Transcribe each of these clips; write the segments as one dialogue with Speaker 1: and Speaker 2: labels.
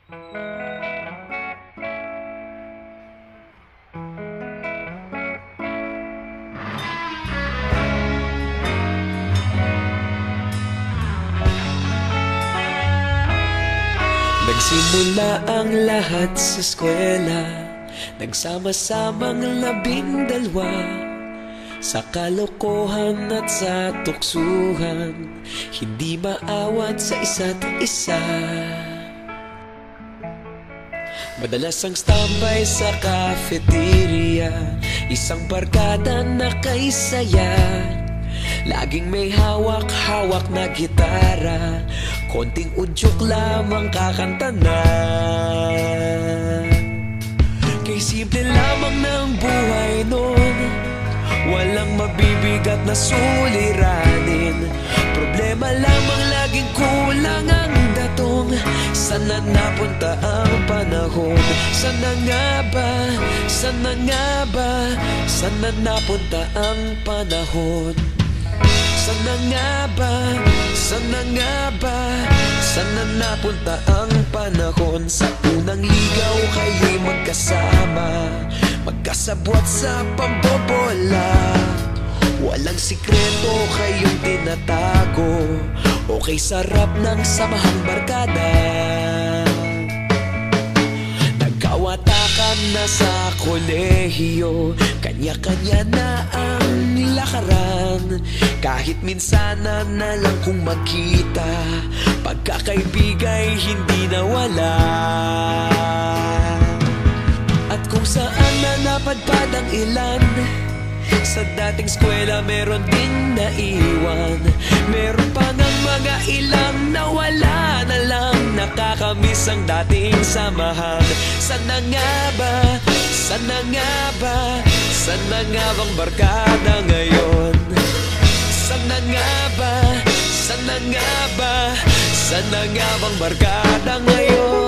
Speaker 1: Nagsimula ang lahat sa eskwela, nagsama-samang 12 sa kalokohan at sa tuksuhan, hindi maawat sa isa't isa. Madalas ang standby sa cafeteria, isang barkada na kay saya. Laging may hawak-hawak na gitara, konting udyok lamang kakanta na. Kay simple lamang ng buhay nun, walang mabibigat na suliranin. Problema lamang laging kulang ang datong. Sana napunta ang panahon? Sana nga ba? Sana nga ba? Sana napunta ang panahon? Sana nga ba? Sana nga ba? Sana napunta ang panahon? Sa unang ligaw kayo'y magkasama, magkasabwat sa pambobola. Walang sikreto kayong tinatago, okay sarap ng samahang barkada. Nagkawatakan na sa kolehiyo, kanya-kanya na ang lakaran. Kahit minsan na lang kung magkita, pagkakaibigay hindi nawala. At kung saan na napadpad ang ilan, sa dating eskwela meron din naiwan. Meron pa ng mga ilang nawala na lang, nakakamiss ang dating samahan. Sana nga ba? Sana nga ba? Sana nga bang barkada ngayon? Sana nga ba? Sana nga ba? Sana nga bang barkada ngayon?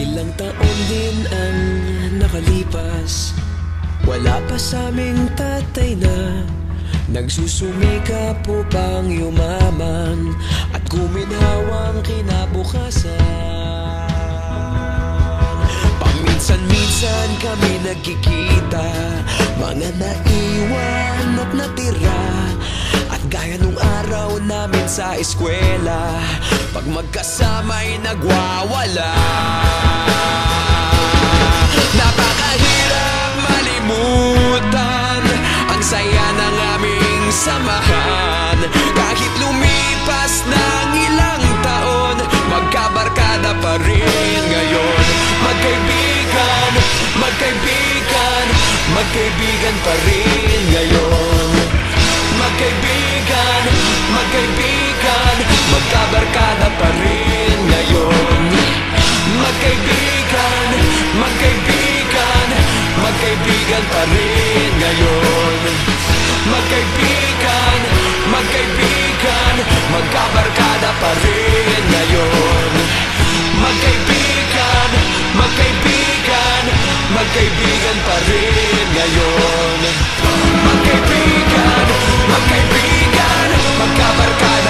Speaker 1: Ilang taon din ang nakalipas, wala pa sa aming tatay na nagsusumikap upang yumaman at guminhawang kinabukasan. Paminsan-minsan kami nagkikita, mga naiwan at natira. At gaya nung araw namin sa eskwela, pag magkasama'y nagwawala. Napakahirap malimutan ang saya ng aming samahan. Kahit lumipas ng ilang taon, magkabarkada pa rin ngayon. Magkaibigan, magkaibigan, magkaibigan pa rin ngayon. Magkaibigan, magkaibigan, magkabarkada pa rin ngayon. Magkaibigan, magkaibigan, magkaibigan pa rin ngayon. Magkaibigan, magkaibigan, magkabarkada pa rin ngayon. Magkaibigan, magkaibigan, magkaibigan pa rin ngayon. Magkaibigan, magkaibigan, magkabarkada